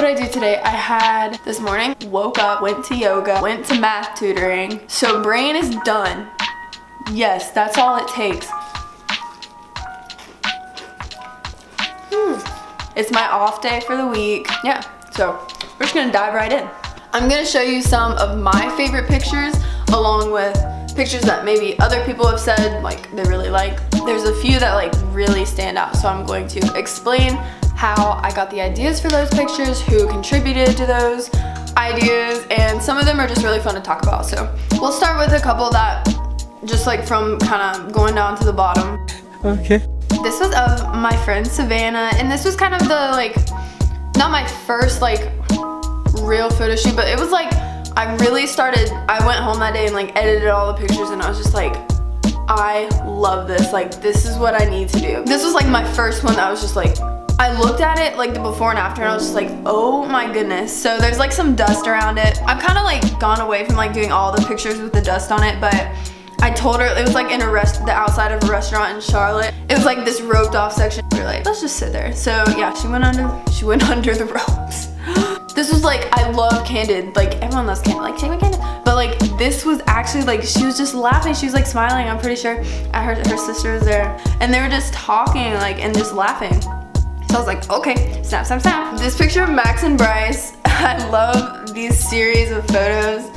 I do today. I had this morning, woke up, went to yoga, went to math tutoring. So brain is done. Yes, that's all it takes. It's my off day for the week. Yeah, so we're just gonna dive right in. I'm gonna show you some of my favorite pictures along with pictures that maybe other people have said like they really like. There's a few that like really stand out, so I'm going to explain how I got the ideas for those pictures, who contributed to those ideas, and some of them are just really fun to talk about. So we'll start with a couple that just like from kind of going down to the bottom. Okay. This was of my friend Savannah, and this was kind of the like, not my first like real photo shoot, but it was like I went home that day and like edited all the pictures, and I was just like, I love this, like this is what I need to do. This was like my first one that I was just like, I looked at it like the before and after, and I was just like, oh my goodness. So there's like some dust around it. I've kind of like gone away from like doing all the pictures with the dust on it, but I told her it was like in the outside of a restaurant in Charlotte. It was like this roped off section. We were like, let's just sit there. So yeah, she went under the ropes. This was like, I love Candid. Like everyone loves Candid, like take my Candid. But like this was actually like, she was just laughing. She was like smiling, I'm pretty sure. Her sister was there. And they were just talking like and just laughing. So I was like, okay, snap, snap, snap. This picture of Max and Bryce, I love these series of photos.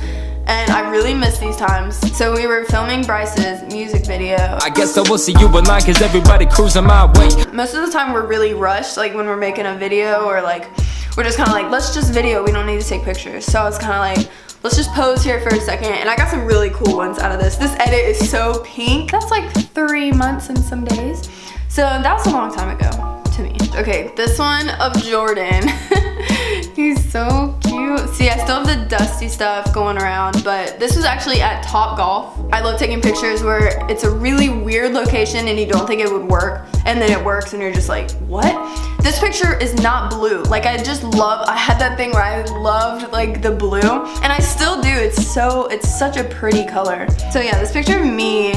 And I really miss these times. So we were filming Bryce's music video. I guess I will see you online cause everybody cruising my way. Most of the time we're really rushed, like when we're making a video or like, we're just kind of like, let's just video, we don't need to take pictures. So I was kind of like, let's just pose here for a second. And I got some really cool ones out of this. This edit is so pink. That's like 3 months and some days. So that was a long time ago to me. Okay, this one of Jordan. He's so cute. See, I still have the dusty stuff going around, but this was actually at Top Golf. I love taking pictures where it's a really weird location and you don't think it would work, and then it works and you're just like, what? This picture is not blue. Like I had that thing where I loved like the blue, and I still do. It's such a pretty color. So yeah, this picture of me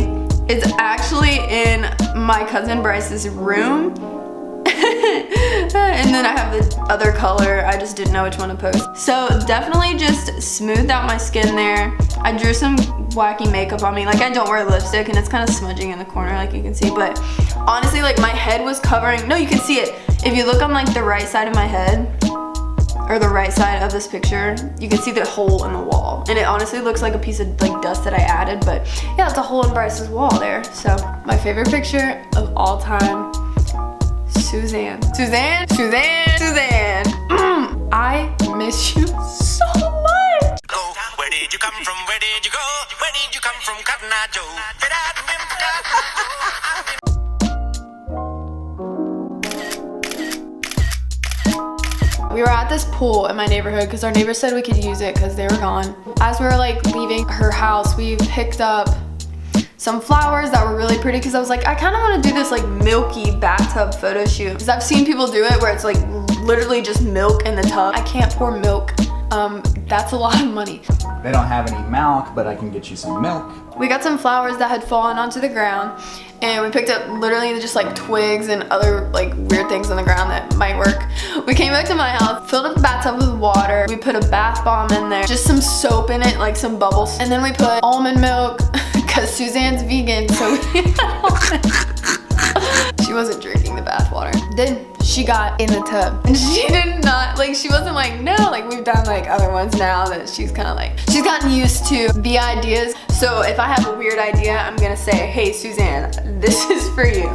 is actually in my cousin Bryce's room. And then I have the other color, I just didn't know which one to post. So definitely just smoothed out my skin there. I drew some wacky makeup on me. Like I don't wear lipstick and it's kind of smudging in the corner like you can see, but honestly like my head was covering, no you can see it. If you look on like the right side of my head, or the right side of this picture, you can see the hole in the wall. And it honestly looks like a piece of like dust that I added, but yeah, it's a hole in Bryce's wall there. So my favorite picture of all time, Suzanne. Suzanne. I miss you so much. Where did you come from? Where did you go? Where did you come from, Cotton Eye Joe? We were at this pool in my neighborhood because our neighbors said we could use it because they were gone. As we were like leaving her house, we picked up some flowers that were really pretty because I was like, I kind of want to do this like milky bathtub photo shoot because I've seen people do it where it's like literally just milk in the tub. I can't pour milk. That's a lot of money. They don't have any milk, but I can get you some milk. We got some flowers that had fallen onto the ground, and we picked up literally just like twigs and other like weird things on the ground that might work. We came back to my house, filled up the bathtub with water. We put a bath bomb in there, just some soap in it, like some bubbles. And then we put almond milk because Suzanne's vegan, so we had almond. She wasn't drinking the bath water. Then she got in the tub and she did not, like she wasn't like, no, like we've done like other ones now that she's kind of like, she's gotten used to the ideas. So if I have a weird idea, I'm gonna say, hey Suzanne, this is for you.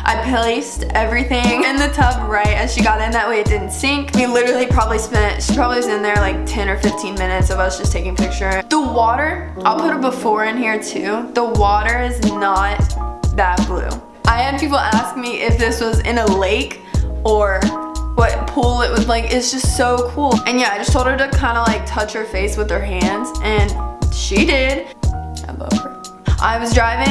I placed everything in the tub right as she got in, that way it didn't sink. We literally she probably was in there like 10 or 15 minutes of us just taking pictures. The water, I'll put a before in here too. The water is not that blue. I had people ask me if this was in a lake or what pool it was like. It's just so cool. And yeah, I just told her to kind of like touch her face with her hands, and she did. I love her. I was driving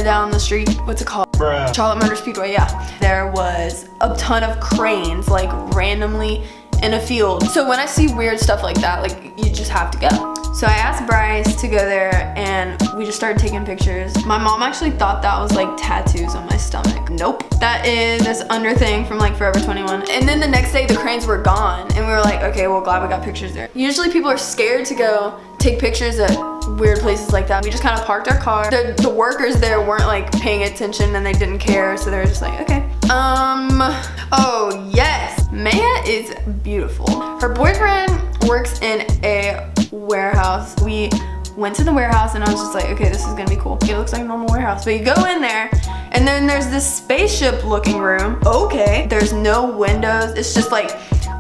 down the street, what's it called? Bruh. Charlotte Motor Speedway, yeah. There was a ton of cranes like randomly in a field. So when I see weird stuff like that, like you just have to go. So I asked Bryce to go there and we just started taking pictures. My mom actually thought that was like tattoos on my stomach. Nope. That is this under thing from like Forever 21. And then the next day the cranes were gone and we were like, okay, well glad we got pictures there. Usually people are scared to go take pictures at weird places like that. We just kind of parked our car. The workers there weren't like paying attention and they didn't care, so they were just like, okay. Oh yes, Maya is beautiful. Her boyfriend works in a warehouse. We went to the warehouse and I was just like, okay, this is gonna be cool. It looks like a normal warehouse. But you go in there and then there's this spaceship looking room. Okay, there's no windows. It's just like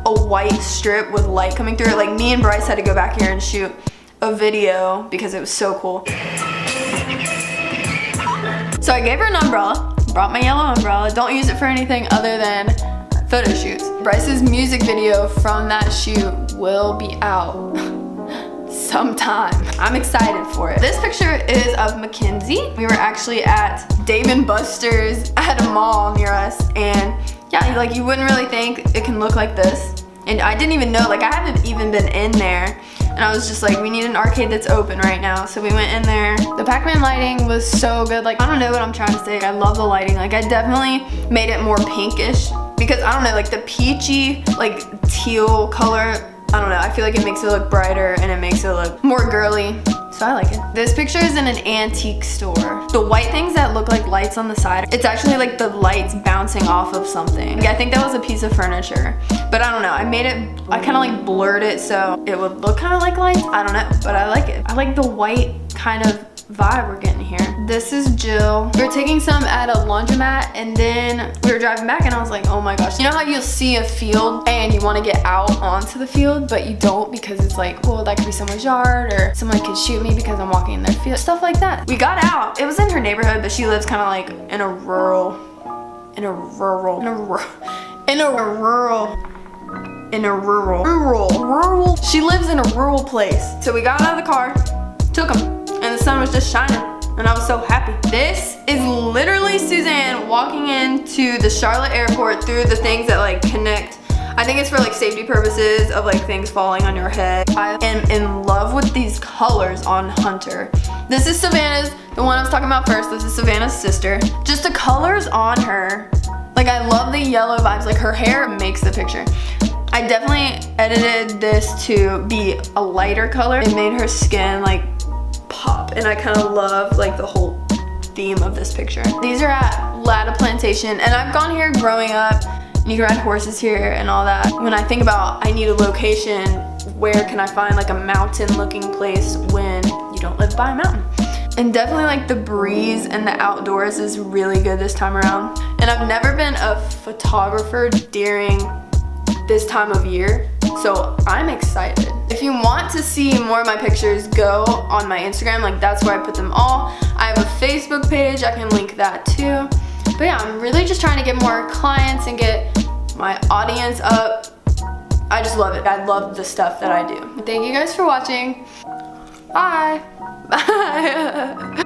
a white strip with light coming through it. Like me and Bryce had to go back here and shoot a video because it was so cool. So I gave her an umbrella, brought my yellow umbrella. Don't use it for anything other than photo shoots. Bryce's music video from that shoot will be out sometime. I'm excited for it. This picture is of Mackenzie. We were actually at Dave & Buster's at a mall near us, and yeah, like you wouldn't really think it can look like this. And I didn't even know, like I haven't even been in there. And I was just like, we need an arcade that's open right now. So we went in there. The Pac-Man lighting was so good. Like, I don't know what I'm trying to say. I love the lighting. Like, I definitely made it more pinkish because I don't know, like the peachy, like teal color, I don't know. I feel like it makes it look brighter and it makes it look more girly. So I like it. This picture is in an antique store. The white things that look like lights on the side, it's actually like the lights bouncing off of something. I think that was a piece of furniture, but I don't know. I made it, I kind of like blurred it so it would look kind of like lights. I don't know, but I like it. I like the white kind of vibe we're getting here. This is Jill. We were taking some at a laundromat and then we were driving back and I was like, oh my gosh. You know how you'll see a field and you want to get out onto the field, but you don't because it's like, well, that could be someone's yard or someone could shoot me because I'm walking in their field. Stuff like that. We got out. It was in her neighborhood, but she lives kind of like in a rural She lives in a rural place. So we got out of the car, took them, and the sun was just shining and I was so happy. This is literally Suzanne walking into the Charlotte airport through the things that like connect. I think it's for like safety purposes of like things falling on your head. I am in love with these colors on Hunter. This is Savannah's, the one I was talking about first. This is Savannah's sister. Just the colors on her. Like I love the yellow vibes. Like her hair makes the picture. I definitely edited this to be a lighter color. It made her skin like pop, and I kind of love like the whole theme of this picture. These are at Latta Plantation, and I've gone here growing up, and you can ride horses here and all that. When I think about I need a location, where can I find like a mountain looking place when you don't live by a mountain? And definitely like the breeze and the outdoors is really good this time around. And I've never been a photographer during this time of year, so I'm excited. If you want to see more of my pictures, go on my Instagram, like that's where I put them all. I have a Facebook page, I can link that too. But yeah, I'm really just trying to get more clients and get my audience up. I just love it. I love the stuff that I do. Thank you guys for watching. Bye. Bye.